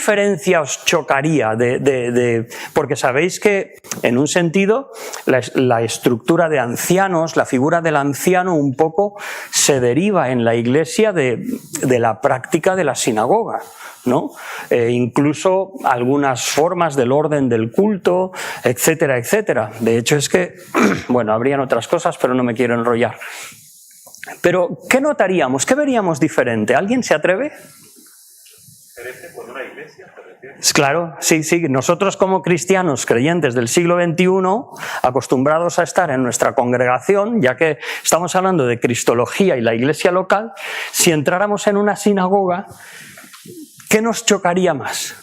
diferencia os chocaría? Porque sabéis que, en un sentido, la estructura de ancianos, la figura del anciano un poco se deriva en la Iglesia de la práctica de la sinagoga, ¿no? Incluso algunas formas del orden del culto, etcétera, etcétera. De hecho es que, bueno, habrían otras cosas, pero no me quiero enrollar. Pero, ¿qué notaríamos? ¿Qué veríamos diferente? ¿Alguien se atreve? ¿Diferente con una iglesia, te refieres? Claro, sí. Nosotros como cristianos creyentes del siglo XXI, acostumbrados a estar en nuestra congregación, ya que estamos hablando de cristología y la iglesia local, si entráramos en una sinagoga, ¿qué nos chocaría más?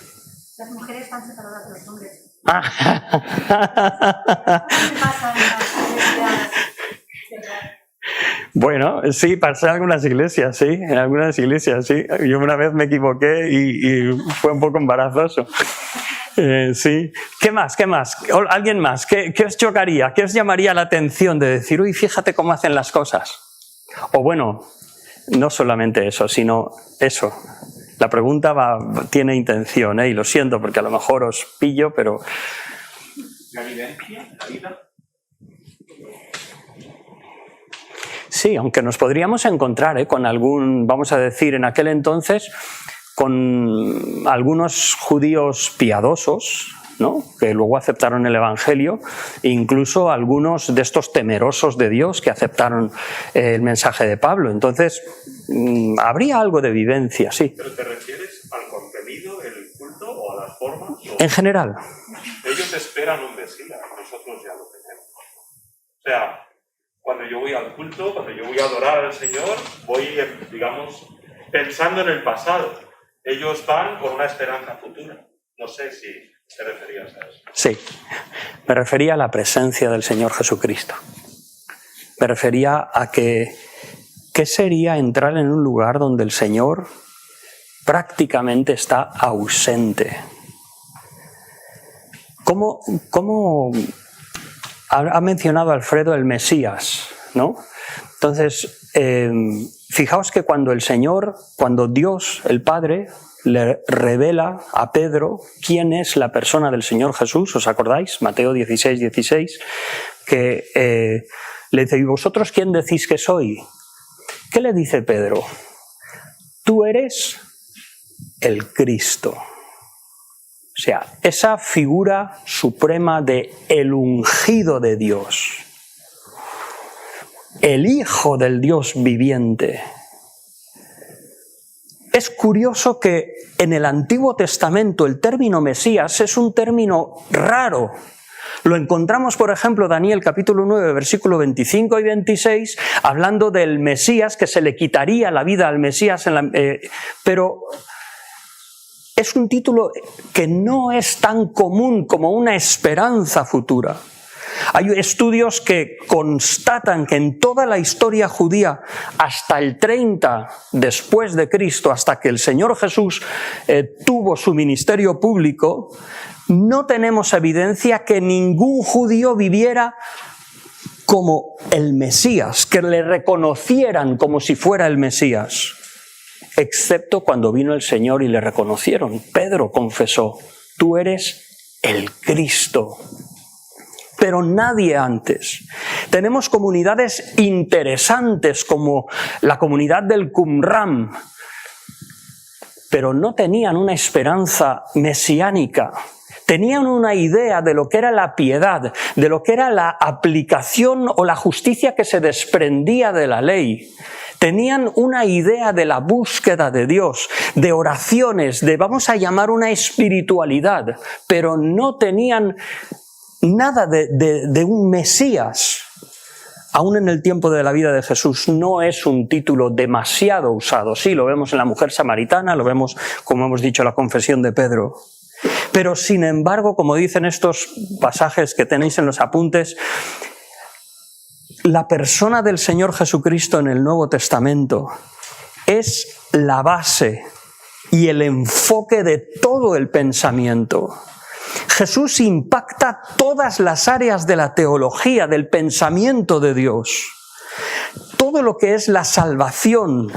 Las mujeres están separadas de los hombres. Ah. ¿Qué pasa en las iglesias? Bueno, sí, pasé en algunas iglesias, sí. Yo una vez me equivoqué y fue un poco embarazoso. Sí. ¿Qué más? ¿Alguien más? ¿Qué os chocaría? ¿Qué os llamaría la atención de decir, uy, fíjate cómo hacen las cosas? O bueno, no solamente eso, sino eso. La pregunta tiene intención, y lo siento porque a lo mejor os pillo, pero... ¿La evidencia? ¿La vida? Sí, aunque nos podríamos encontrar con algún, vamos a decir, en aquel entonces, con algunos judíos piadosos, ¿no?, que luego aceptaron el Evangelio, e incluso algunos de estos temerosos de Dios que aceptaron el mensaje de Pablo. Entonces, habría algo de evidencia, sí. ¿Pero te refieres al contenido, el culto o a las formas? En general. Ellos esperan un Mesías, nosotros ya lo tenemos. O sea, cuando yo voy al culto, cuando yo voy a adorar al Señor, voy, digamos, pensando en el pasado. Ellos van con una esperanza futura. No sé si te referías a eso. Sí, me refería a la presencia del Señor Jesucristo. Me refería a ¿qué sería entrar en un lugar donde el Señor prácticamente está ausente? ¿Cómo ha mencionado Alfredo el Mesías, ¿no? Entonces, fijaos que cuando Dios, el Padre, le revela a Pedro quién es la persona del Señor Jesús, ¿os acordáis? Mateo 16, que le dice, ¿y vosotros quién decís que soy? ¿Qué le dice Pedro? Tú eres el Cristo. O sea, esa figura suprema de el ungido de Dios, el Hijo del Dios viviente. Es curioso que en el Antiguo Testamento el término Mesías es un término raro. Lo encontramos, por ejemplo, Daniel capítulo 9, versículo 25 y 26, hablando del Mesías, que se le quitaría la vida al Mesías, pero es un título que no es tan común como una esperanza futura. Hay estudios que constatan que en toda la historia judía, hasta el 30 después de Cristo, hasta que el Señor Jesús tuvo su ministerio público, no tenemos evidencia que ningún judío viviera como el Mesías, que le reconocieran como si fuera el Mesías, excepto cuando vino el Señor y le reconocieron. Pedro confesó, tú eres el Cristo. Pero nadie antes. Tenemos comunidades interesantes como la comunidad del Qumran, pero no tenían una esperanza mesiánica. Tenían una idea de lo que era la piedad, de lo que era la aplicación o la justicia que se desprendía de la ley. Tenían una idea de la búsqueda de Dios, de oraciones, de vamos a llamar una espiritualidad, pero no tenían nada de un Mesías. Aún en el tiempo de la vida de Jesús no es un título demasiado usado. Sí, lo vemos en la mujer samaritana, lo vemos, como hemos dicho, en la confesión de Pedro. Pero sin embargo, como dicen estos pasajes que tenéis en los apuntes, la persona del Señor Jesucristo en el Nuevo Testamento es la base y el enfoque de todo el pensamiento. Jesús impacta todas las áreas de la teología, del pensamiento de Dios. Todo lo que es la salvación,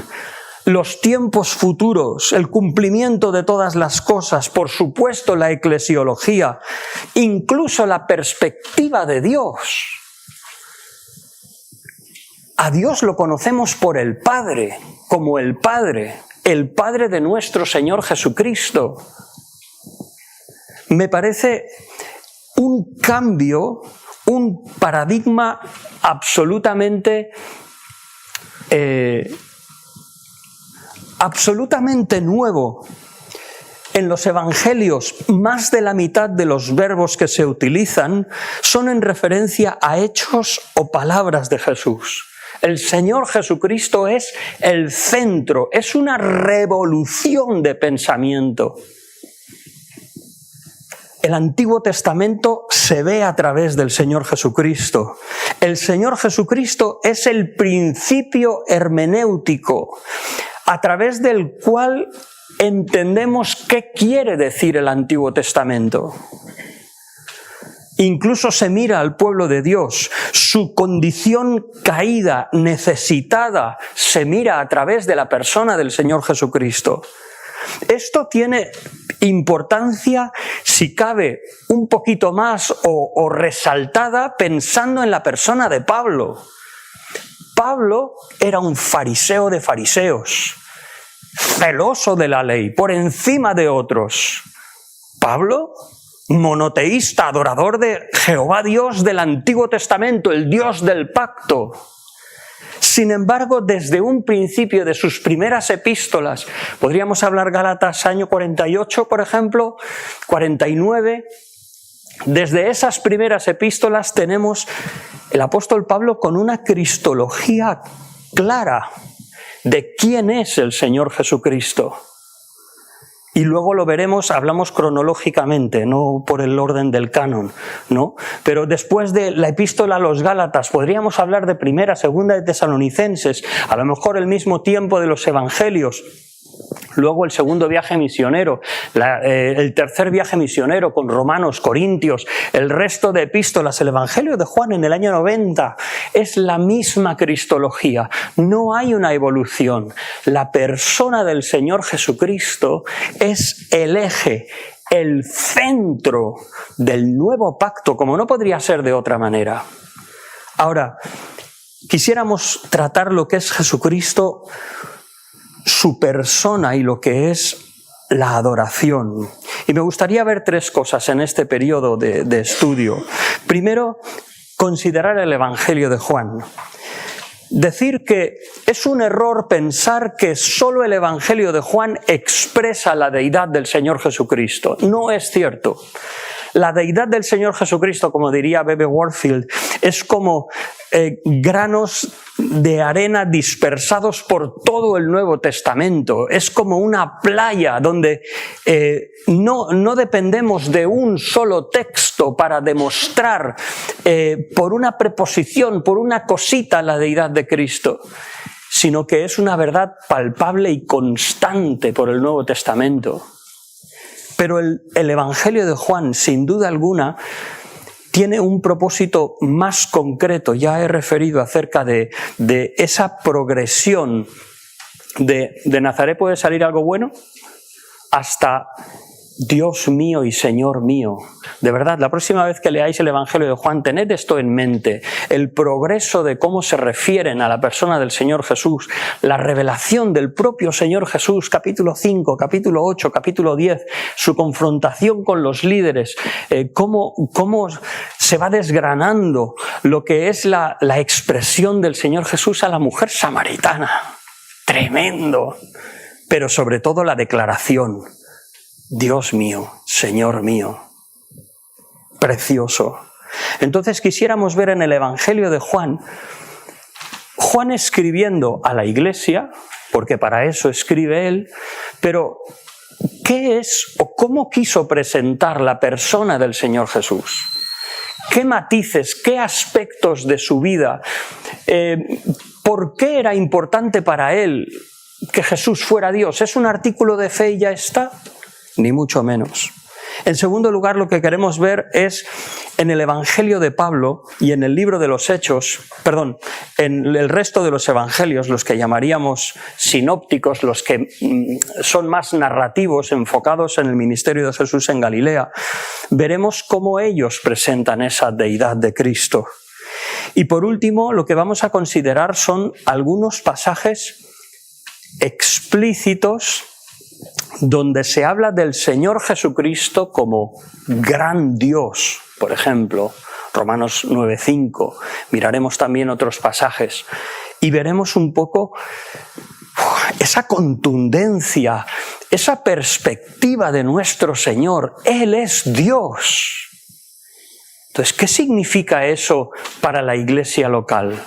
los tiempos futuros, el cumplimiento de todas las cosas, por supuesto la eclesiología, incluso la perspectiva de Dios. A Dios lo conocemos por el Padre, como el Padre de nuestro Señor Jesucristo. Me parece un cambio, un paradigma absolutamente nuevo. En los evangelios, más de la mitad de los verbos que se utilizan son en referencia a hechos o palabras de Jesús. El Señor Jesucristo es el centro, es una revolución de pensamiento. El Antiguo Testamento se ve a través del Señor Jesucristo. El Señor Jesucristo es el principio hermenéutico, a través del cual entendemos qué quiere decir el Antiguo Testamento. Incluso se mira al pueblo de Dios, su condición caída, necesitada, se mira a través de la persona del Señor Jesucristo. Esto tiene importancia, si cabe, un poquito más o resaltada pensando en la persona de Pablo. Pablo era un fariseo de fariseos, celoso de la ley, por encima de otros. Pablo, monoteísta, adorador de Jehová Dios del Antiguo Testamento, el Dios del pacto. Sin embargo, desde un principio de sus primeras epístolas, podríamos hablar Gálatas año 48, por ejemplo, 49, desde esas primeras epístolas tenemos el apóstol Pablo con una cristología clara de quién es el Señor Jesucristo. Y luego lo veremos, hablamos cronológicamente, no por el orden del canon, ¿no? Pero después de la epístola a los Gálatas, podríamos hablar de Primera, Segunda de Tesalonicenses, a lo mejor el mismo tiempo de los Evangelios. Luego el segundo viaje misionero, el tercer viaje misionero con Romanos, Corintios, el resto de epístolas, el Evangelio de Juan en el año 90, es la misma cristología, no hay una evolución. La persona del Señor Jesucristo es el eje, el centro del nuevo pacto, como no podría ser de otra manera. Ahora, quisiéramos tratar lo que es Jesucristo, su persona y lo que es la adoración. Y me gustaría ver tres cosas en este periodo de estudio. Primero, considerar el Evangelio de Juan. Decir que es un error pensar que solo el Evangelio de Juan expresa la deidad del Señor Jesucristo. No es cierto. La deidad del Señor Jesucristo, como diría B.B. Warfield, es como granos de arena dispersados por todo el Nuevo Testamento. Es como una playa donde no dependemos de un solo texto para demostrar por una preposición, por una cosita la deidad de Cristo, sino que es una verdad palpable y constante por el Nuevo Testamento. Pero el Evangelio de Juan, sin duda alguna, tiene un propósito más concreto. Ya he referido acerca de esa progresión de Nazaret puede salir algo bueno hasta Dios mío y Señor mío. De verdad, la próxima vez que leáis el Evangelio de Juan, tened esto en mente, el progreso de cómo se refieren a la persona del Señor Jesús, la revelación del propio Señor Jesús, capítulo 5, capítulo 8, capítulo 10, su confrontación con los líderes, cómo se va desgranando lo que es la expresión del Señor Jesús a la mujer samaritana. Tremendo. Pero sobre todo la declaración: Dios mío, Señor mío. Precioso. Entonces quisiéramos ver en el Evangelio de Juan, Juan escribiendo a la iglesia, porque para eso escribe él, pero ¿qué es o cómo quiso presentar la persona del Señor Jesús? ¿Qué matices, qué aspectos de su vida? ¿Por qué era importante para él que Jesús fuera Dios? ¿Es un artículo de fe y ya está? Ni mucho menos. En segundo lugar, lo que queremos ver es en el Evangelio de Pablo y en el libro de los Hechos, en el resto de los evangelios, los que llamaríamos sinópticos, los que son más narrativos, enfocados en el ministerio de Jesús en Galilea, veremos cómo ellos presentan esa deidad de Cristo. Y por último, lo que vamos a considerar son algunos pasajes explícitos donde se habla del Señor Jesucristo como gran Dios, por ejemplo, Romanos 9:5. Miraremos también otros pasajes y veremos un poco esa contundencia, esa perspectiva de nuestro Señor. Él es Dios. Entonces, ¿qué significa eso para la iglesia local?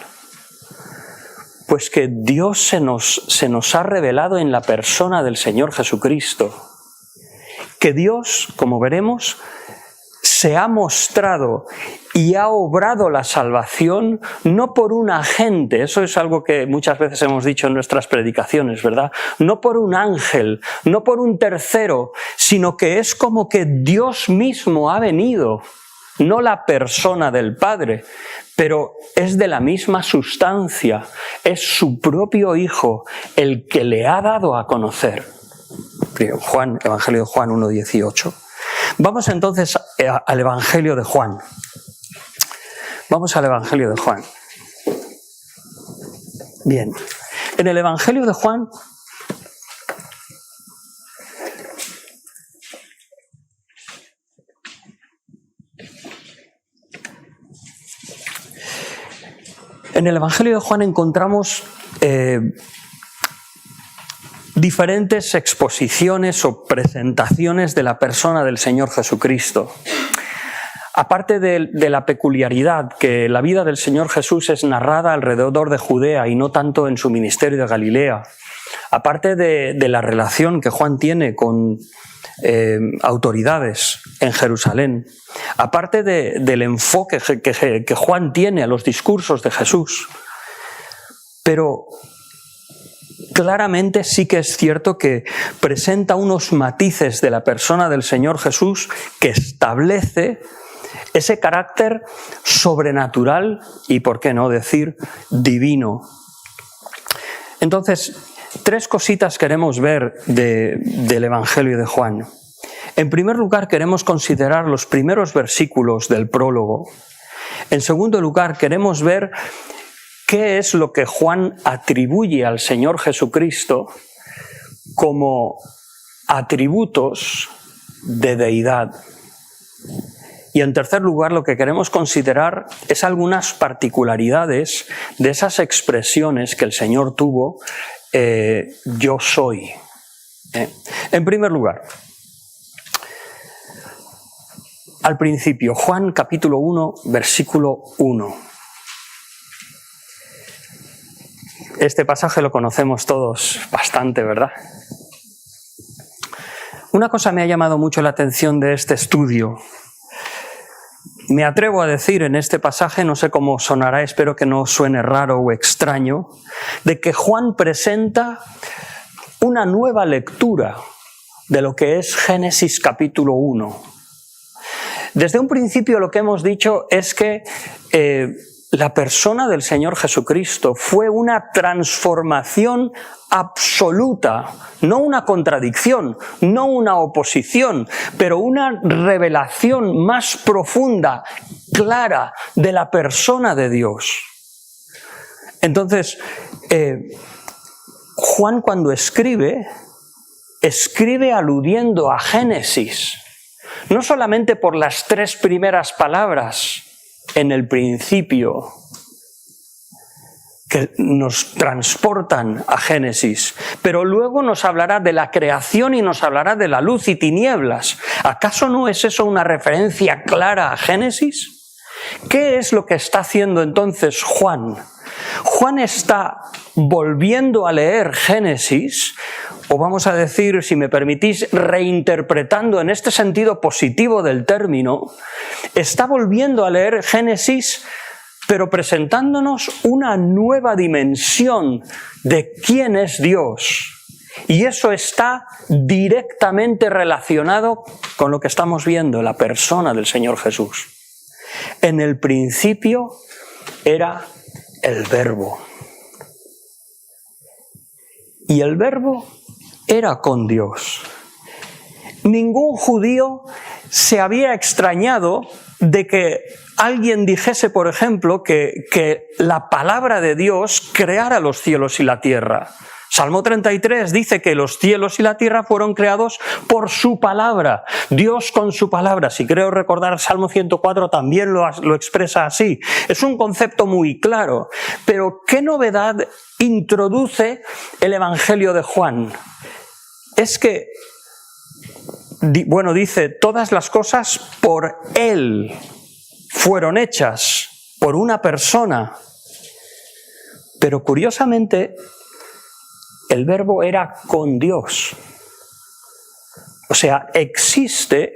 Pues que Dios se nos ha revelado en la persona del Señor Jesucristo. Que Dios, como veremos, se ha mostrado y ha obrado la salvación no por un agente, eso es algo que muchas veces hemos dicho en nuestras predicaciones, ¿verdad? No por un ángel, no por un tercero, sino que es como que Dios mismo ha venido, no la persona del Padre, pero es de la misma sustancia, es su propio Hijo el que le ha dado a conocer. Evangelio de Juan 1:18. Vamos entonces al Evangelio de Juan. Vamos al Evangelio de Juan. Bien, en el Evangelio de Juan encontramos diferentes exposiciones o presentaciones de la persona del Señor Jesucristo. Aparte de la peculiaridad que la vida del Señor Jesús es narrada alrededor de Judea y no tanto en su ministerio de Galilea, aparte de la relación que Juan tiene con autoridades en Jerusalén, aparte del enfoque que Juan tiene a los discursos de Jesús, pero claramente sí que es cierto que presenta unos matices de la persona del Señor Jesús que establece ese carácter sobrenatural y, por qué no decir, divino. Entonces, tres cositas queremos ver del Evangelio de Juan. En primer lugar, queremos considerar los primeros versículos del prólogo. En segundo lugar, queremos ver qué es lo que Juan atribuye al Señor Jesucristo como atributos de deidad. Y en tercer lugar, lo que queremos considerar es algunas particularidades de esas expresiones que el Señor tuvo, yo soy. En primer lugar, al principio, Juan capítulo 1, versículo 1. Este pasaje lo conocemos todos bastante, ¿verdad? Una cosa me ha llamado mucho la atención de este estudio. Me atrevo a decir en este pasaje, no sé cómo sonará, espero que no suene raro o extraño, de que Juan presenta una nueva lectura de lo que es Génesis capítulo 1. Desde un principio lo que hemos dicho es que la persona del Señor Jesucristo fue una transformación absoluta, no una contradicción, no una oposición, pero una revelación más profunda, clara, de la persona de Dios. Entonces, Juan cuando escribe aludiendo a Génesis, no solamente por las tres primeras palabras, en el principio, que nos transportan a Génesis, pero luego nos hablará de la creación y nos hablará de la luz y tinieblas. ¿Acaso no es eso una referencia clara a Génesis? ¿Qué es lo que está haciendo entonces Juan? Juan está volviendo a leer Génesis, o vamos a decir, si me permitís, reinterpretando en este sentido positivo del término, está volviendo a leer Génesis, pero presentándonos una nueva dimensión de quién es Dios Y eso está directamente relacionado con lo que estamos viendo, la persona del Señor Jesús. En el principio era el Verbo. Y el Verbo era con Dios. Ningún judío se había extrañado de que alguien dijese, por ejemplo, que la palabra de Dios creara los cielos y la tierra. Salmo 33 dice que los cielos y la tierra fueron creados por su palabra, Dios con su palabra. Si creo recordar, Salmo 104 también lo expresa así. Es un concepto muy claro. Pero ¿qué novedad introduce el Evangelio de Juan? Es que, dice, todas las cosas por Él fueron hechas, por una persona. Pero curiosamente, el Verbo era con Dios. O sea, existe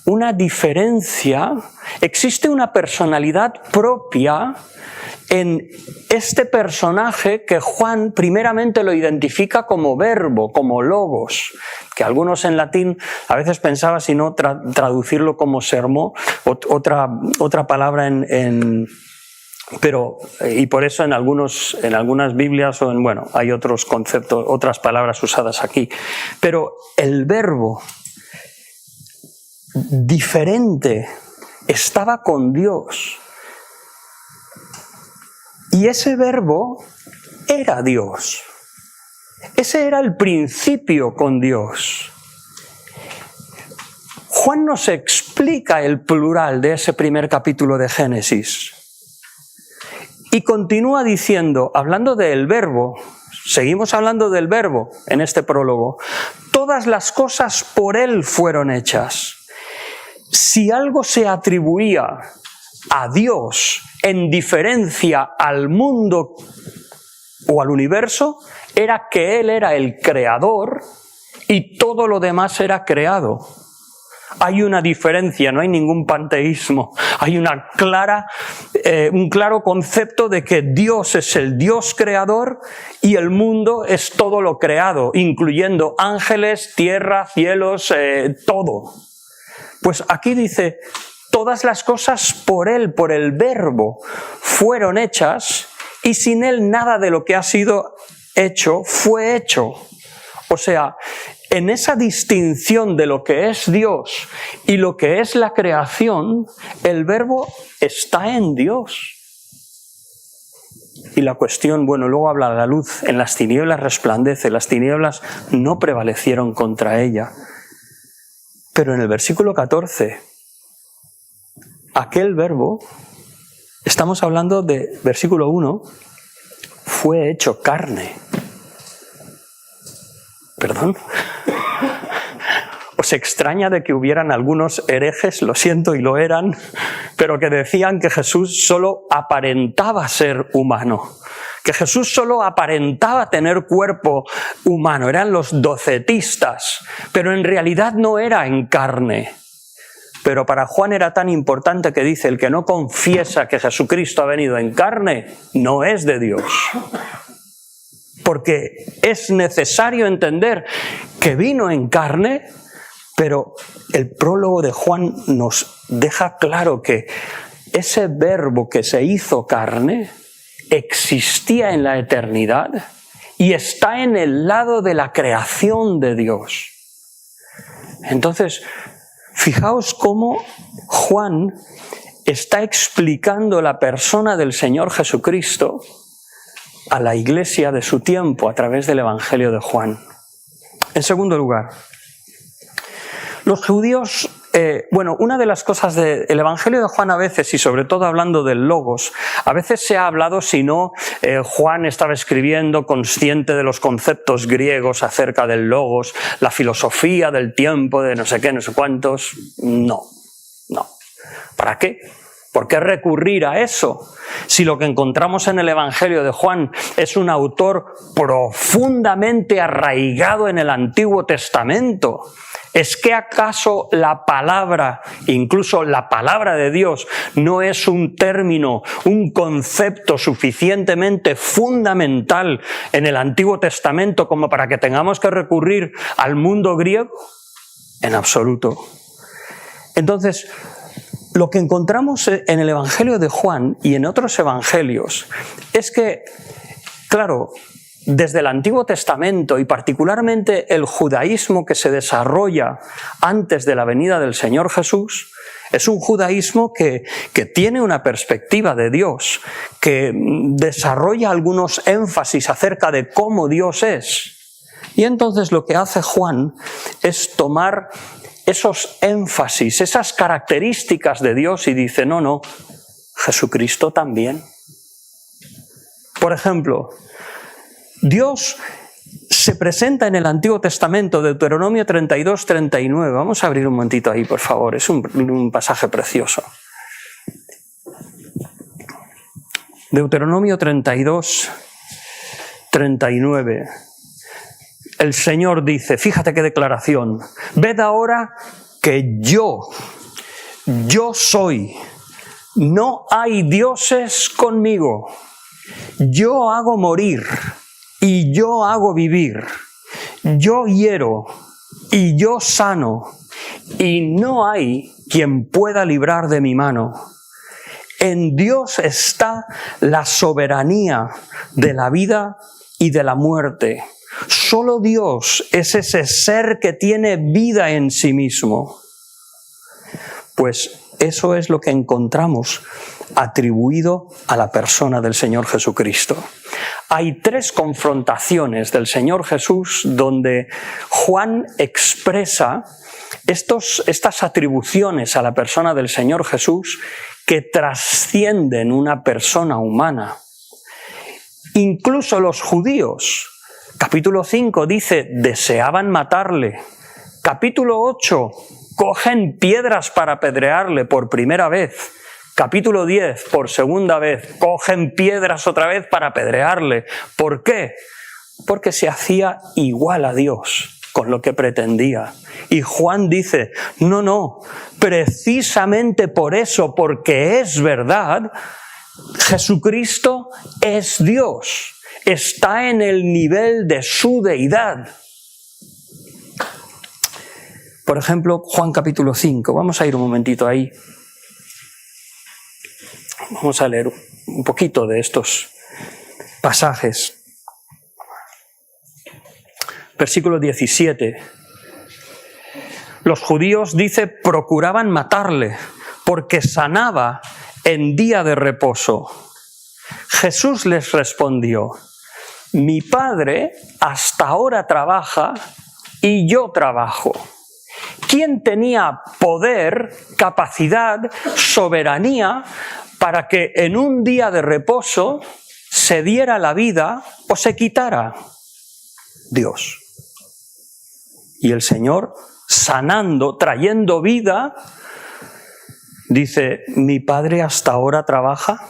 una diferencia, existe una personalidad propia en este personaje que Juan primeramente lo identifica como verbo, como logos, que algunos en latín a veces pensaba si no traducirlo como sermo, otra palabra pero, y por eso en algunas Biblias hay otros conceptos, otras palabras usadas aquí. Pero el verbo diferente estaba con Dios. Y ese verbo era Dios. Ese era el principio con Dios. Juan nos explica el plural de ese primer capítulo de Génesis. Y continúa diciendo, hablando del verbo, seguimos hablando del verbo en este prólogo, todas las cosas por Él fueron hechas. Si algo se atribuía a Dios en diferencia al mundo o al universo, era que Él era el creador y todo lo demás era creado. Hay una diferencia, no hay ningún panteísmo. Hay un claro concepto de que Dios es el Dios creador y el mundo es todo lo creado, incluyendo ángeles, tierra, cielos, todo. Pues aquí dice, todas las cosas por Él, por el Verbo, fueron hechas y sin Él nada de lo que ha sido hecho fue hecho. O sea, en esa distinción de lo que es Dios y lo que es la creación, el Verbo está en Dios. Y la cuestión, luego habla la luz, en las tinieblas resplandece, las tinieblas no prevalecieron contra ella. Pero en el versículo 14, aquel Verbo, estamos hablando de versículo 1, fue hecho carne. ¿Perdón? ¿Os extraña de que hubieran algunos herejes, lo siento y lo eran, pero que decían que Jesús solo aparentaba ser humano? Que Jesús solo aparentaba tener cuerpo humano, eran los docetistas, pero en realidad no era en carne. Pero para Juan era tan importante que dice, el que no confiesa que Jesucristo ha venido en carne, no es de Dios. Porque es necesario entender que vino en carne, pero el prólogo de Juan nos deja claro que ese verbo que se hizo carne existía en la eternidad y está en el lado de la creación de Dios. Entonces, fijaos cómo Juan está explicando la persona del Señor Jesucristo a la iglesia de su tiempo a través del Evangelio de Juan. En segundo lugar, los judíos, una de las cosas del Evangelio de Juan a veces, y sobre todo hablando del Logos, a veces se ha hablado si no, Juan estaba escribiendo consciente de los conceptos griegos acerca del Logos, la filosofía del tiempo, de no sé qué, no sé cuántos. No. ¿Para qué? ¿Por qué recurrir a eso? Si lo que encontramos en el Evangelio de Juan es un autor profundamente arraigado en el Antiguo Testamento, ¿Es que acaso la palabra, incluso la palabra de Dios, no es un término, un concepto suficientemente fundamental en el Antiguo Testamento como para que tengamos que recurrir al mundo griego? En absoluto. Entonces, lo que encontramos en el Evangelio de Juan y en otros evangelios es que, claro, desde el Antiguo Testamento y particularmente el judaísmo que se desarrolla antes de la venida del Señor Jesús, es un judaísmo que tiene una perspectiva de Dios, que desarrolla algunos énfasis acerca de cómo Dios es. Y entonces lo que hace Juan es tomar esos énfasis, esas características de Dios y dice, no, Jesucristo también. Por ejemplo, Dios se presenta en el Antiguo Testamento, Deuteronomio 32, 39. Vamos a abrir un momentito ahí, por favor. Es un pasaje precioso. Deuteronomio 32, 39. El Señor dice, fíjate qué declaración. Ved ahora que yo soy. No hay dioses conmigo. Yo hago morir. Y yo hago vivir, yo hiero y yo sano, y no hay quien pueda librar de mi mano. En Dios está la soberanía de la vida y de la muerte. Solo Dios es ese ser que tiene vida en sí mismo. Pues eso es lo que encontramos atribuido a la persona del Señor Jesucristo. Hay 3 confrontaciones del Señor Jesús donde Juan expresa estas atribuciones a la persona del Señor Jesús que trascienden una persona humana. Incluso los judíos, capítulo 5 dice, deseaban matarle. Capítulo 8, cogen piedras para apedrearle por primera vez. Capítulo 10, por segunda vez, cogen piedras otra vez para apedrearle. ¿Por qué? Porque se hacía igual a Dios con lo que pretendía. Y Juan dice, no, precisamente por eso, porque es verdad, Jesucristo es Dios, está en el nivel de su deidad. Por ejemplo, Juan capítulo 5, vamos a ir un momentito ahí. Vamos a leer un poquito de estos pasajes. Versículo 17. Los judíos, dice, procuraban matarle porque sanaba en día de reposo. Jesús les respondió, mi Padre hasta ahora trabaja y yo trabajo. ¿Quién tenía poder, capacidad, soberanía para que en un día de reposo se diera la vida o se quitara? Dios. Y el Señor, sanando, trayendo vida, dice, mi Padre hasta ahora trabaja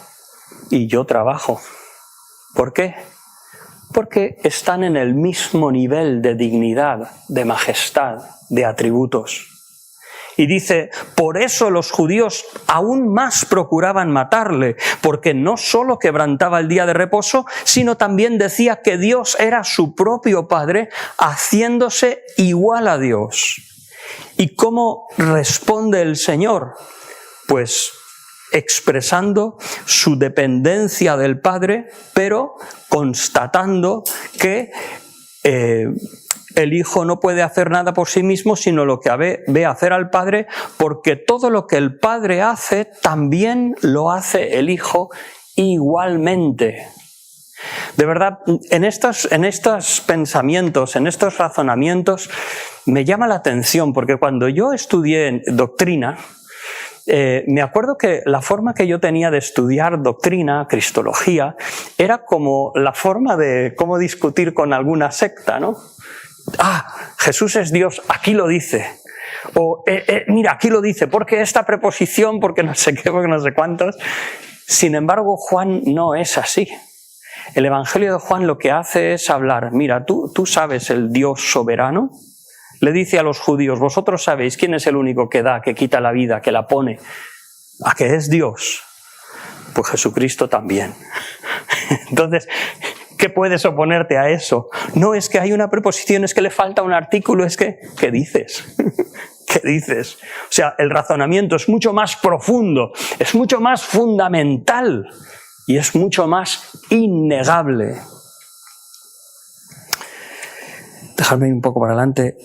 y yo trabajo. ¿Por qué? Porque están en el mismo nivel de dignidad, de majestad, de atributos. Y dice, por eso los judíos aún más procuraban matarle, porque no solo quebrantaba el día de reposo, sino también decía que Dios era su propio Padre, haciéndose igual a Dios. ¿Y cómo responde el Señor? Pues expresando su dependencia del Padre, pero constatando que el Hijo no puede hacer nada por sí mismo, sino lo que ve hacer al Padre, porque todo lo que el Padre hace, también lo hace el Hijo igualmente. De verdad, en estos pensamientos, en estos razonamientos, me llama la atención, porque cuando yo estudié doctrina, me acuerdo que la forma que yo tenía de estudiar doctrina, cristología, era como la forma de cómo discutir con alguna secta, ¿no? Jesús es Dios, aquí lo dice. O, mira, aquí lo dice, porque esta preposición, porque no sé qué, porque no sé cuántos. Sin embargo, Juan no es así. El Evangelio de Juan lo que hace es hablar, mira, tú sabes el Dios soberano, Le dice a los judíos, vosotros sabéis quién es el único que da, que quita la vida, que la pone, a que es Dios. Pues Jesucristo también. Entonces, ¿qué puedes oponerte a eso? No es que hay una preposición, es que le falta un artículo, es que, ¿qué dices? ¿Qué dices? O sea, el razonamiento es mucho más profundo, es mucho más fundamental y es mucho más innegable. Dejadme ir un poco para adelante.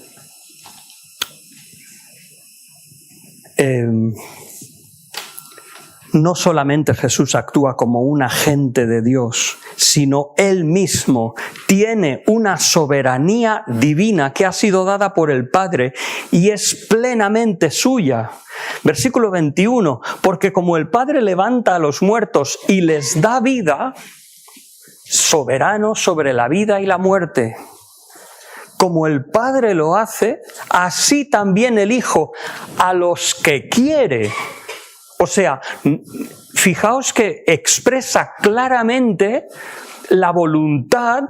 No solamente Jesús actúa como un agente de Dios, sino Él mismo tiene una soberanía divina que ha sido dada por el Padre y es plenamente suya. Versículo 21, porque como el Padre levanta a los muertos y les da vida, soberano sobre la vida y la muerte. Como el Padre lo hace, así también el Hijo a los que quiere. O sea, fijaos que expresa claramente la voluntad,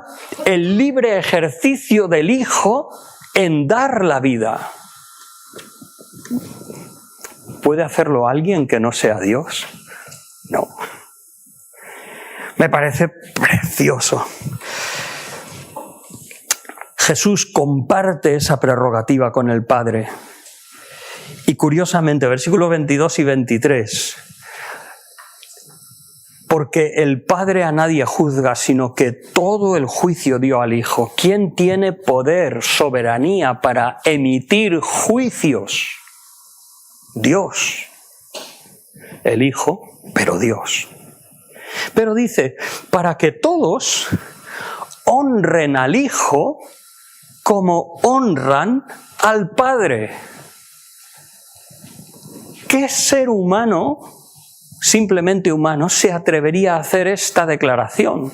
el libre ejercicio del Hijo en dar la vida. ¿Puede hacerlo alguien que no sea Dios? No. Me parece precioso. Jesús comparte esa prerrogativa con el Padre. Y curiosamente, versículos 22 y 23, porque el Padre a nadie juzga, sino que todo el juicio dio al Hijo. ¿Quién tiene poder, soberanía para emitir juicios? Dios. El Hijo, pero Dios. Pero dice, para que todos honren al Hijo como honran al Padre. ¿Qué ser humano, simplemente humano, se atrevería a hacer esta declaración?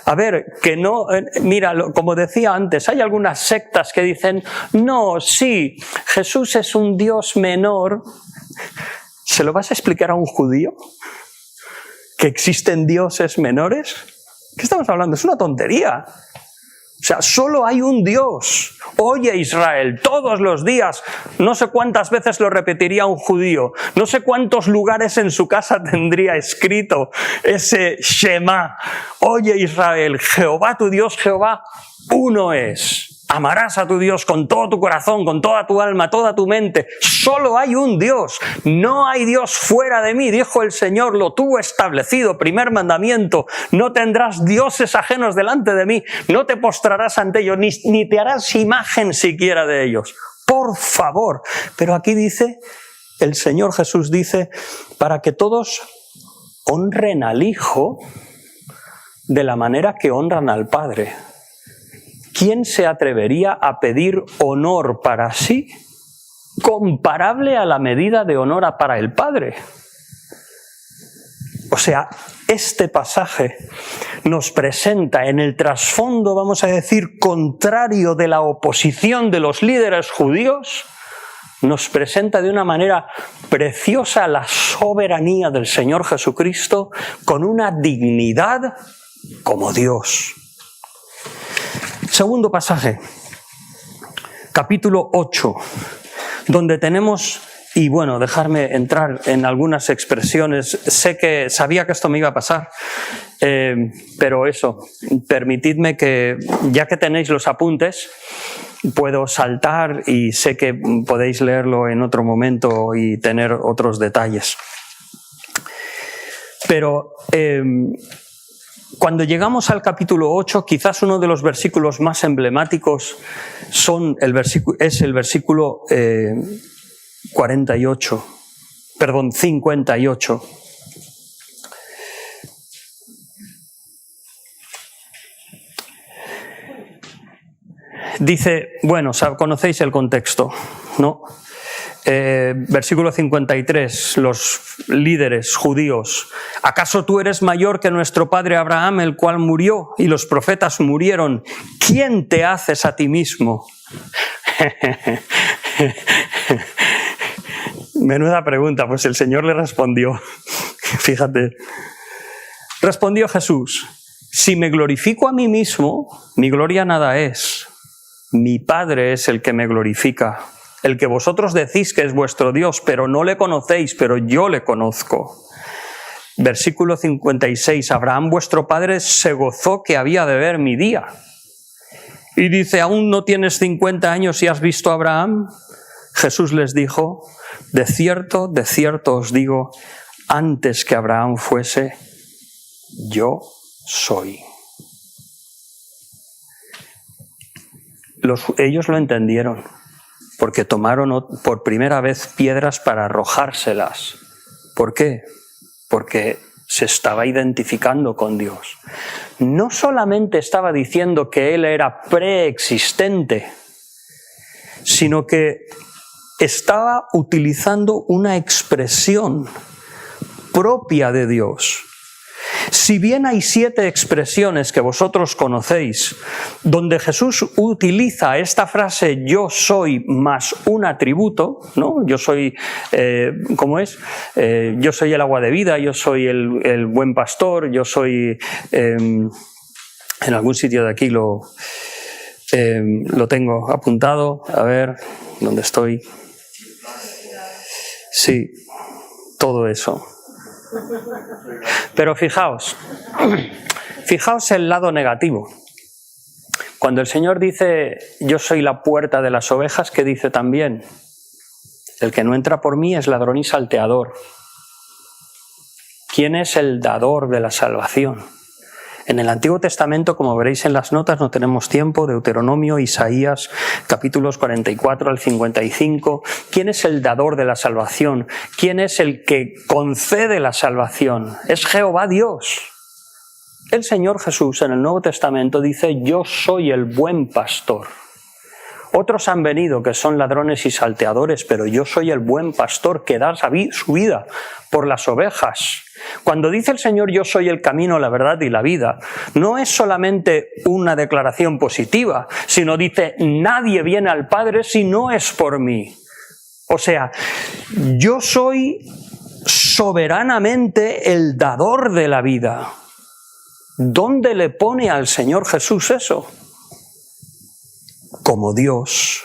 A ver, que no, mira, como decía antes, hay algunas sectas que dicen, no, sí, Jesús es un Dios menor. ¿Se lo vas a explicar a un judío? ¿Que existen dioses menores? ¿Qué estamos hablando? Es una tontería. O sea, solo hay un Dios. Oye Israel, todos los días, no sé cuántas veces lo repetiría un judío, no sé cuántos lugares en su casa tendría escrito ese Shema. Oye Israel, Jehová tu Dios, Jehová uno es. Amarás a tu Dios con todo tu corazón, con toda tu alma, toda tu mente. Solo hay un Dios. No hay Dios fuera de mí, dijo el Señor, lo tuvo establecido. Primer mandamiento, no tendrás dioses ajenos delante de mí, no te postrarás ante ellos, ni te harás imagen siquiera de ellos. Por favor. Pero aquí dice, el Señor Jesús dice, para que todos honren al Hijo de la manera que honran al Padre. ¿Quién se atrevería a pedir honor para sí comparable a la medida de honor para el Padre? O sea, este pasaje nos presenta en el trasfondo, vamos a decir, contrario de la oposición de los líderes judíos, nos presenta de una manera preciosa la soberanía del Señor Jesucristo con una dignidad como Dios. Segundo pasaje, capítulo 8, donde tenemos, y bueno, dejarme entrar en algunas expresiones, sabía que esto me iba a pasar, pero eso, permitidme que, ya que tenéis los apuntes, puedo saltar y sé que podéis leerlo en otro momento y tener otros detalles. Pero cuando llegamos al capítulo 8, quizás uno de los versículos más emblemáticos es el versículo 58. Dice, bueno, conocéis el contexto, ¿no? Versículo 53, los líderes judíos. ¿Acaso tú eres mayor que nuestro padre Abraham, el cual murió y los profetas murieron? ¿Quién te haces a ti mismo? Menuda pregunta, pues el Señor le respondió. Fíjate. Respondió Jesús, si me glorifico a mí mismo, mi gloria nada es. Mi Padre es el que me glorifica, el que vosotros decís que es vuestro Dios, pero no le conocéis, pero yo le conozco. Versículo 56, Abraham vuestro padre se gozó que había de ver mi día. Y dice, ¿aún no tienes 50 años y has visto a Abraham? Jesús les dijo, de cierto os digo, antes que Abraham fuese, yo soy. Ellos lo entendieron, porque tomaron por primera vez piedras para arrojárselas. ¿Por qué? Porque se estaba identificando con Dios. No solamente estaba diciendo que Él era preexistente, sino que estaba utilizando una expresión propia de Dios. Si bien hay 7 expresiones que vosotros conocéis, donde Jesús utiliza esta frase yo soy más un atributo, ¿no? Yo soy, ¿cómo es? Yo soy el agua de vida, yo soy el buen pastor, yo soy, en algún sitio de aquí lo tengo apuntado, a ver, ¿dónde estoy? Sí, todo eso. Pero fijaos el lado negativo. Cuando el Señor dice, yo soy la puerta de las ovejas, ¿qué dice también? El que no entra por mí es ladrón y salteador. ¿Quién es el dador de la salvación? En el Antiguo Testamento, como veréis en las notas, no tenemos tiempo, Deuteronomio, Isaías, capítulos 44 al 55. ¿Quién es el dador de la salvación? ¿Quién es el que concede la salvación? Es Jehová Dios. El Señor Jesús en el Nuevo Testamento dice, yo soy el buen pastor. Otros han venido que son ladrones y salteadores, pero yo soy el buen pastor que da su vida por las ovejas. Cuando dice el Señor yo soy el camino, la verdad y la vida, no es solamente una declaración positiva, sino dice nadie viene al Padre si no es por mí. O sea, yo soy soberanamente el dador de la vida. ¿Dónde le pone al Señor Jesús eso? Como Dios,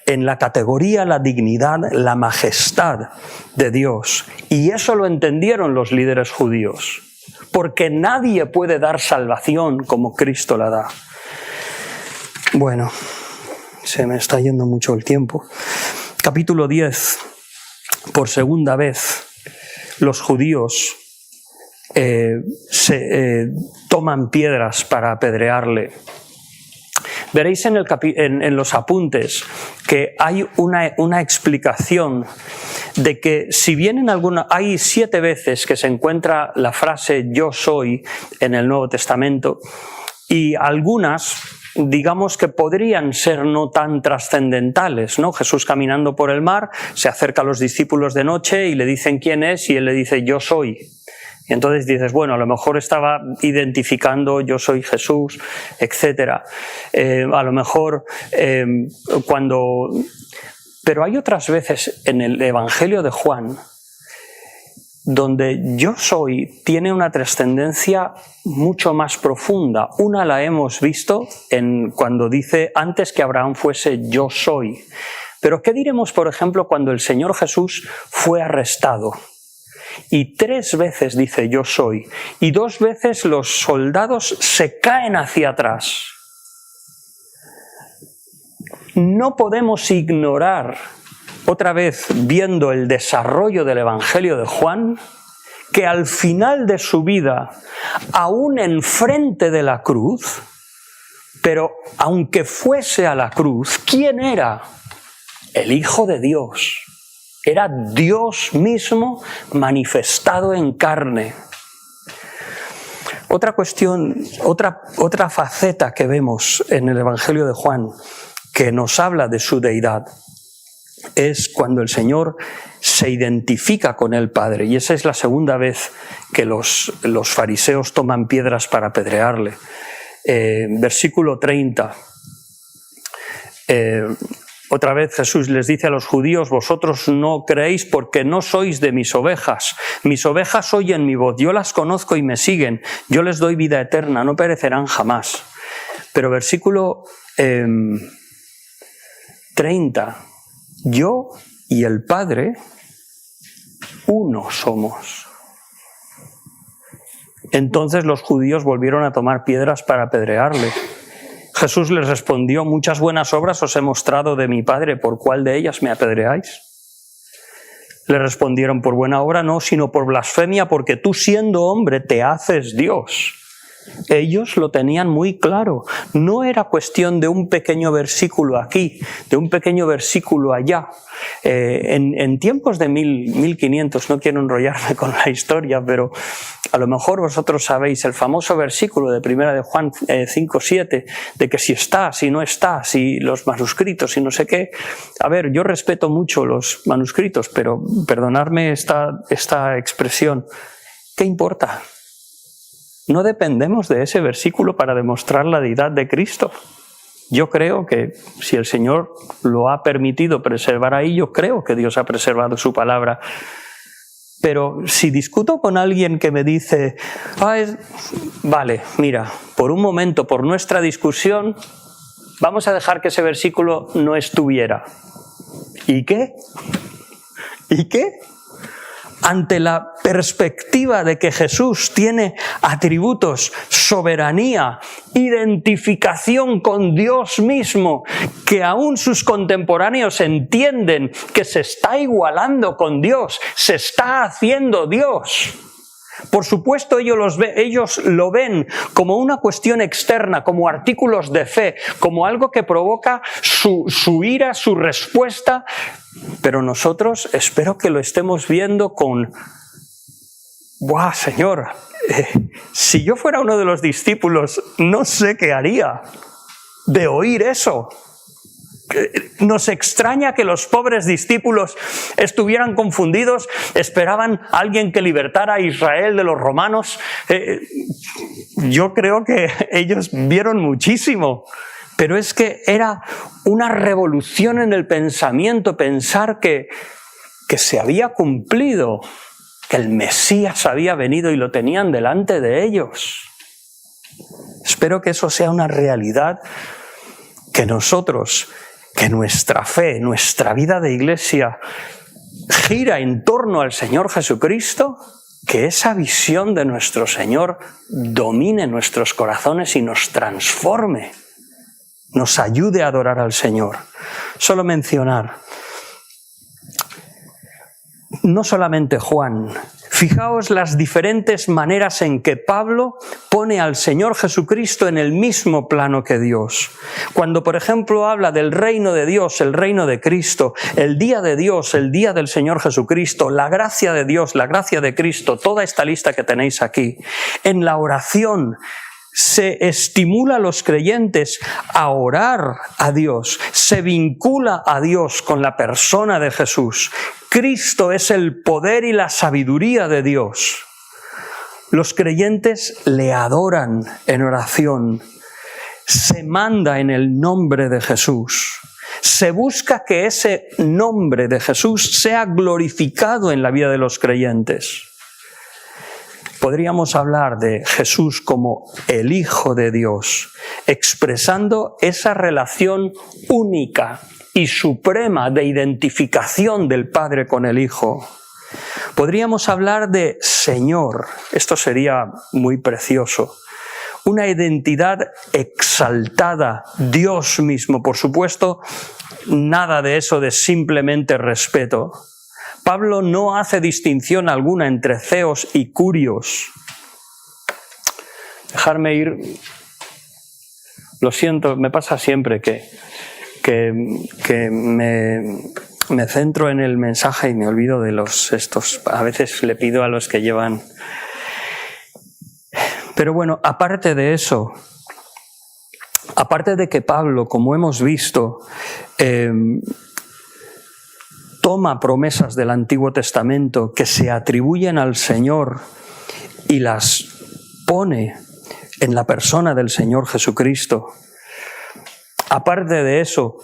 en la categoría, la dignidad, la majestad de Dios. Y eso lo entendieron los líderes judíos, porque nadie puede dar salvación como Cristo la da. Bueno, se me está yendo mucho el tiempo. Capítulo 10. Por segunda vez, los judíos toman piedras para apedrearle. Veréis en los apuntes que hay una explicación de que si bien hay 7 veces que se encuentra la frase yo soy en el Nuevo Testamento, y algunas digamos que podrían ser no tan trascendentales, ¿no? Jesús caminando por el mar, se acerca a los discípulos de noche y le dicen quién es y él le dice yo soy. Y entonces dices, bueno, a lo mejor estaba identificando yo soy Jesús, etc. A lo mejor Pero hay otras veces en el Evangelio de Juan donde yo soy tiene una trascendencia mucho más profunda. Una la hemos visto cuando dice antes que Abraham fuese yo soy. Pero ¿qué diremos, por ejemplo, cuando el Señor Jesús fue arrestado? Y 3 veces dice yo soy, y 2 veces los soldados se caen hacia atrás. No podemos ignorar, otra vez viendo el desarrollo del Evangelio de Juan, que al final de su vida, aún enfrente de la cruz, pero aunque fuese a la cruz, ¿quién era? El Hijo de Dios. Era Dios mismo manifestado en carne. Otra cuestión, otra faceta que vemos en el Evangelio de Juan que nos habla de su deidad es cuando el Señor se identifica con el Padre. Y esa es la segunda vez que los fariseos toman piedras para apedrearle. Versículo 30. Otra vez Jesús les dice a los judíos: vosotros no creéis porque no sois de mis ovejas. Mis ovejas oyen mi voz, yo las conozco y me siguen. Yo les doy vida eterna, no perecerán jamás. Pero versículo 30. Yo y el Padre, uno somos. Entonces los judíos volvieron a tomar piedras para apedrearle. Jesús les respondió: muchas buenas obras os he mostrado de mi Padre, ¿por cuál de ellas me apedreáis? Le respondieron: por buena obra no, sino por blasfemia, porque tú siendo hombre te haces Dios. Ellos lo tenían muy claro. No era cuestión de un pequeño versículo aquí, de un pequeño versículo allá. En tiempos de 1500, no quiero enrollarme con la historia, pero a lo mejor vosotros sabéis el famoso versículo de 1 de Juan 5:7, de que si está, si no está, si los manuscritos, si no sé qué. A ver, yo respeto mucho los manuscritos, pero perdonadme esta expresión. ¿Qué importa? No dependemos de ese versículo para demostrar la deidad de Cristo. Yo creo que si el Señor lo ha permitido preservar ahí, yo creo que Dios ha preservado su palabra. Pero si discuto con alguien que me dice: vale, mira, por un momento, por nuestra discusión, vamos a dejar que ese versículo no estuviera. ¿Y qué? ¿Y qué? Ante la perspectiva de que Jesús tiene atributos, soberanía, identificación con Dios mismo, que aún sus contemporáneos entienden que se está igualando con Dios, se está haciendo Dios. Por supuesto, ellos lo ven como una cuestión externa, como artículos de fe, como algo que provoca su ira, su respuesta. Pero nosotros espero que lo estemos viendo con: ¡buah, Señor! Si yo fuera uno de los discípulos, no sé qué haría de oír eso. Nos extraña que los pobres discípulos estuvieran confundidos, esperaban a alguien que libertara a Israel de los romanos. Yo creo que ellos vieron muchísimo, pero es que era una revolución en el pensamiento pensar que se había cumplido, que el Mesías había venido y lo tenían delante de ellos. Espero que eso sea una realidad, que nuestra fe, nuestra vida de iglesia gira en torno al Señor Jesucristo, que esa visión de nuestro Señor domine nuestros corazones y nos transforme, nos ayude a adorar al Señor. Solo mencionar, no solamente Juan. Fijaos las diferentes maneras en que Pablo pone al Señor Jesucristo en el mismo plano que Dios. Cuando, por ejemplo, habla del reino de Dios, el reino de Cristo, el día de Dios, el día del Señor Jesucristo, la gracia de Dios, la gracia de Cristo, toda esta lista que tenéis aquí. En la oración se estimula a los creyentes a orar a Dios, se vincula a Dios con la persona de Jesús. Cristo es el poder y la sabiduría de Dios. Los creyentes le adoran en oración. Se manda en el nombre de Jesús. Se busca que ese nombre de Jesús sea glorificado en la vida de los creyentes. Podríamos hablar de Jesús como el Hijo de Dios, expresando esa relación única y suprema de identificación del Padre con el Hijo. Podríamos hablar de Señor, esto sería muy precioso, una identidad exaltada, Dios mismo, por supuesto, nada de eso de simplemente respeto. Pablo no hace distinción alguna entre ceos y curios. Dejarme ir, lo siento, me pasa siempre que me centro en el mensaje y me olvido de estos. A veces le pido a los que llevan. Pero bueno, aparte de eso, aparte de que Pablo, como hemos visto, toma promesas del Antiguo Testamento que se atribuyen al Señor y las pone en la persona del Señor Jesucristo. Aparte de eso,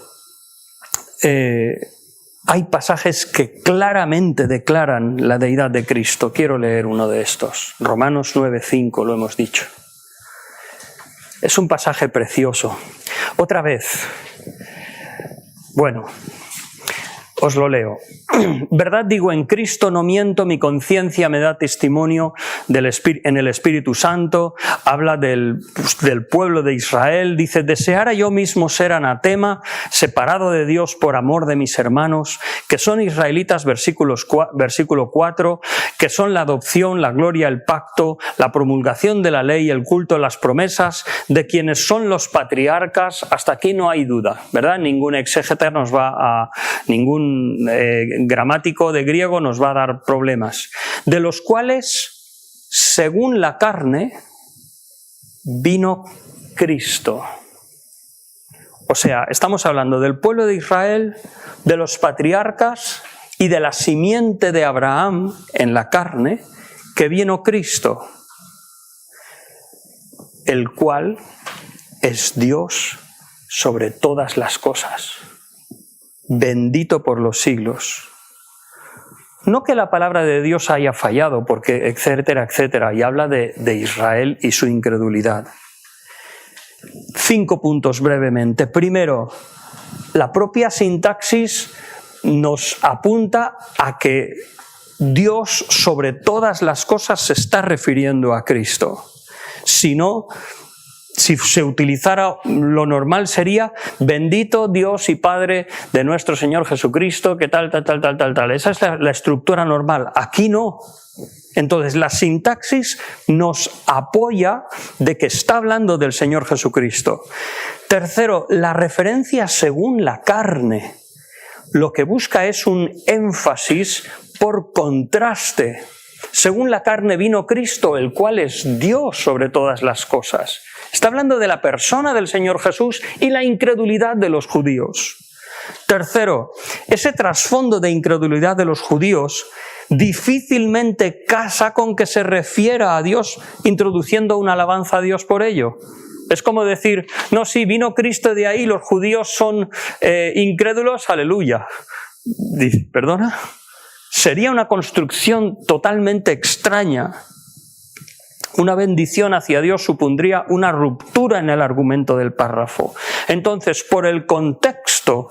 hay pasajes que claramente declaran la deidad de Cristo. Quiero leer uno de estos. Romanos 9:5, lo hemos dicho. Es un pasaje precioso. Otra vez. Bueno, os lo leo. Verdad digo en Cristo, no miento, mi conciencia me da testimonio en el Espíritu Santo. Habla del pueblo de Israel. Dice, deseara yo mismo ser anatema, separado de Dios por amor de mis hermanos, que son israelitas, versículo 4, que son la adopción, la gloria, el pacto, la promulgación de la ley, el culto, las promesas, de quienes son los patriarcas. Hasta aquí no hay duda, ¿verdad? Ningún exégeta nos va a... ningún gramático de griego nos va a dar problemas, de los cuales, según la carne, vino Cristo. O sea, estamos hablando del pueblo de Israel, de los patriarcas y de la simiente de Abraham en la carne, que vino Cristo, el cual es Dios sobre todas las cosas, bendito por los siglos. No que la palabra de Dios haya fallado, porque etcétera, etcétera, y habla de Israel y su incredulidad. 5 puntos brevemente. Primero, la propia sintaxis nos apunta a que Dios sobre todas las cosas se está refiriendo a Cristo. Si no, si se utilizara, lo normal sería bendito Dios y Padre de nuestro Señor Jesucristo, que tal. Esa es la estructura normal. Aquí no. Entonces la sintaxis nos apoya de que está hablando del Señor Jesucristo. Tercero, la referencia según la carne. Lo que busca es un énfasis por contraste. Según la carne vino Cristo, el cual es Dios sobre todas las cosas. Está hablando de la persona del Señor Jesús y la incredulidad de los judíos. Tercero, ese trasfondo de incredulidad de los judíos difícilmente casa con que se refiera a Dios introduciendo una alabanza a Dios por ello. Es como decir, no, sí, vino Cristo de ahí, los judíos son incrédulos, aleluya. Dice, ¿perdona? Sería una construcción totalmente extraña. Una bendición hacia Dios supondría una ruptura en el argumento del párrafo. Entonces, por el contexto,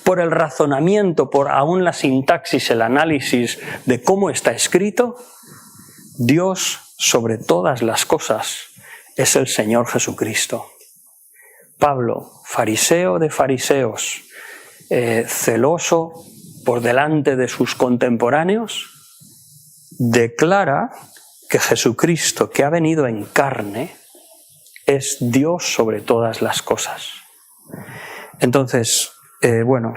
por el razonamiento, por aún la sintaxis, el análisis de cómo está escrito, Dios sobre todas las cosas es el Señor Jesucristo. Pablo, fariseo de fariseos, celoso por delante de sus contemporáneos, declara que Jesucristo, que ha venido en carne, es Dios sobre todas las cosas. Entonces, bueno,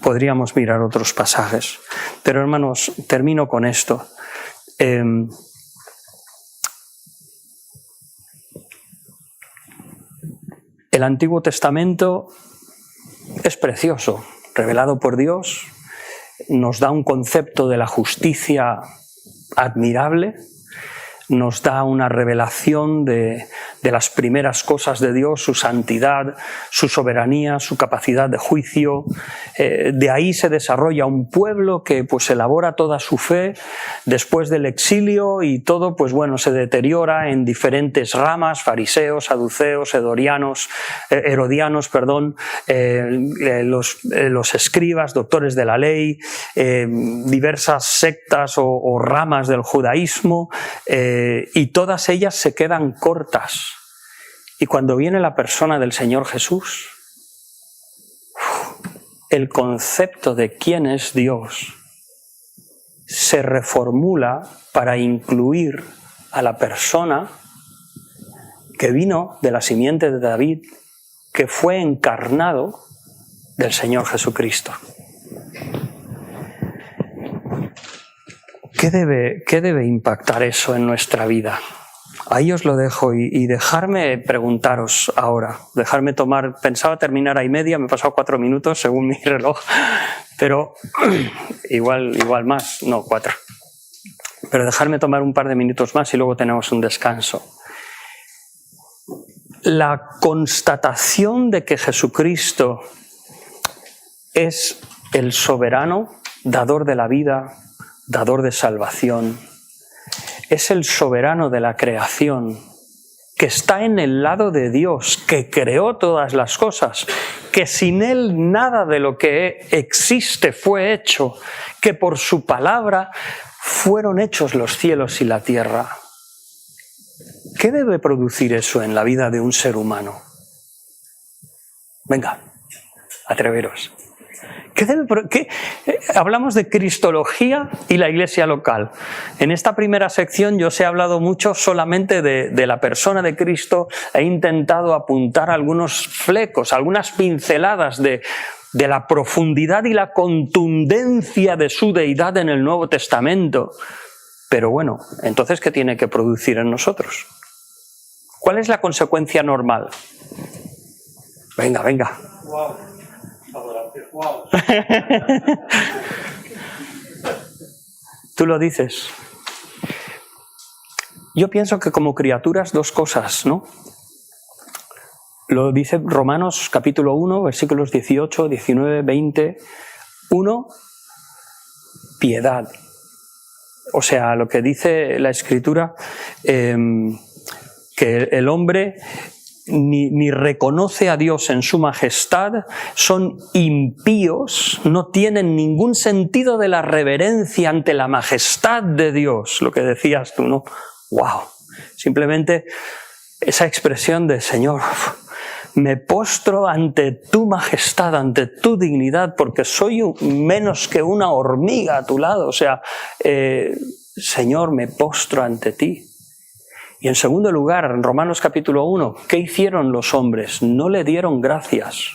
podríamos mirar otros pasajes, pero hermanos, termino con esto. El Antiguo Testamento es precioso, revelado por Dios, nos da un concepto de la justicia admirable, nos da una revelación de las primeras cosas de Dios, su santidad, su soberanía, su capacidad de juicio. De ahí se desarrolla un pueblo que pues elabora toda su fe después del exilio y todo pues bueno se deteriora en diferentes ramas, fariseos, saduceos, herodianos, los escribas, doctores de la ley, diversas sectas o ramas del judaísmo, y todas ellas se quedan cortas. Y cuando viene la persona del Señor Jesús, el concepto de quién es Dios se reformula para incluir a la persona que vino de la simiente de David, que fue encarnado del Señor Jesucristo. ¿Qué debe impactar eso en nuestra vida? Ahí os lo dejo y dejarme preguntaros ahora, dejarme tomar, pensaba terminar a 1:30, me he pasado 4 minutos según mi reloj, pero igual más, no 4. Pero dejarme tomar un par de minutos más y luego tenemos un descanso. La constatación de que Jesucristo es el soberano, dador de la vida, dador de salvación. Es el soberano de la creación, que está en el lado de Dios, que creó todas las cosas, que sin Él nada de lo que existe fue hecho, que por su palabra fueron hechos los cielos y la tierra. ¿Qué debe producir eso en la vida de un ser humano? Venga, atreveros. Hablamos de cristología y la iglesia local. En esta primera sección yo os he hablado mucho solamente de la persona de Cristo. He intentado apuntar algunos flecos, algunas pinceladas de la profundidad y la contundencia de su deidad en el Nuevo Testamento. Pero bueno, entonces, ¿qué tiene que producir en nosotros? ¿Cuál es la consecuencia normal? Venga, venga. Wow. Adoración. Wow. Tú lo dices. Yo pienso que como criaturas dos cosas, ¿no? Lo dice Romanos capítulo 1, versículos 18, 19, 20. 1, piedad. O sea, lo que dice la Escritura, que el hombre ni reconoce a Dios en su majestad, son impíos, no tienen ningún sentido de la reverencia ante la majestad de Dios, lo que decías tú, ¿no? ¡Wow! Simplemente esa expresión de Señor, me postro ante tu majestad, ante tu dignidad, porque soy menos que una hormiga a tu lado. O sea, Señor, me postro ante ti. Y en segundo lugar, en Romanos capítulo 1, ¿qué hicieron los hombres? No le dieron gracias,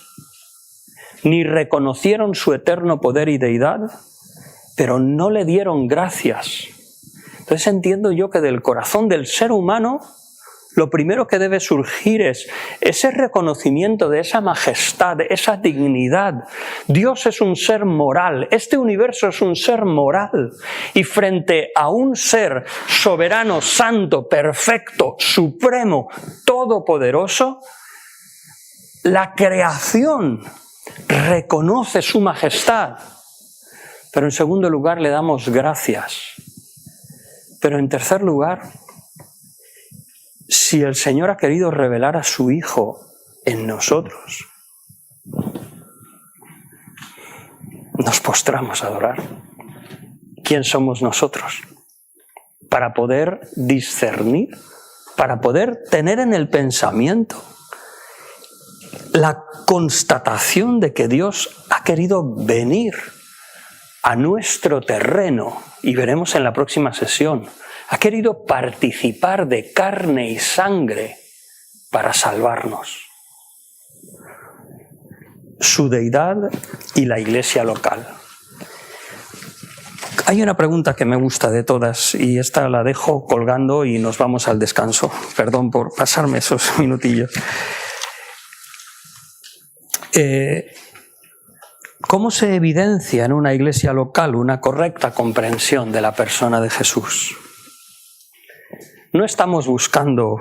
ni reconocieron su eterno poder y deidad, pero no le dieron gracias. Entonces entiendo yo que del corazón del ser humano, lo primero que debe surgir es ese reconocimiento de esa majestad, esa dignidad. Dios es un ser moral, este universo es un ser moral. Y frente a un ser soberano, santo, perfecto, supremo, todopoderoso, la creación reconoce su majestad. Pero en segundo lugar le damos gracias. Pero en tercer lugar, si el Señor ha querido revelar a su Hijo en nosotros, nos postramos a adorar. ¿Quién somos nosotros? Para poder discernir, para poder tener en el pensamiento la constatación de que Dios ha querido venir a nuestro terreno, y veremos en la próxima sesión, ha querido participar de carne y sangre para salvarnos. Su deidad y la iglesia local. Hay una pregunta que me gusta de todas y esta la dejo colgando y nos vamos al descanso. Perdón por pasarme esos minutillos. ¿Cómo se evidencia en una iglesia local una correcta comprensión de la persona de Jesús? No estamos buscando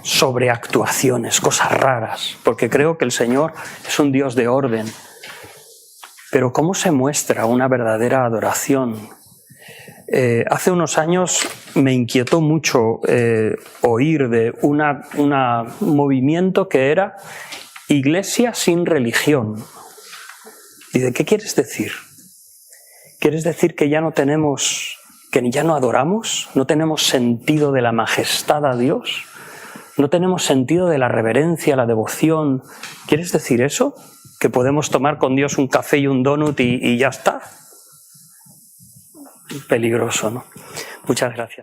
sobreactuaciones, cosas raras, porque creo que el Señor es un Dios de orden. Pero ¿cómo se muestra una verdadera adoración? Hace unos años me inquietó mucho oír de un movimiento que era Iglesia sin religión. ¿Y de qué quieres decir? ¿Quieres decir que ya no tenemos... que ya no adoramos? ¿No tenemos sentido de la majestad a Dios? ¿No tenemos sentido de la reverencia, la devoción? ¿Quieres decir eso? ¿Que podemos tomar con Dios un café y un donut y ya está? Peligroso, ¿no? Muchas gracias.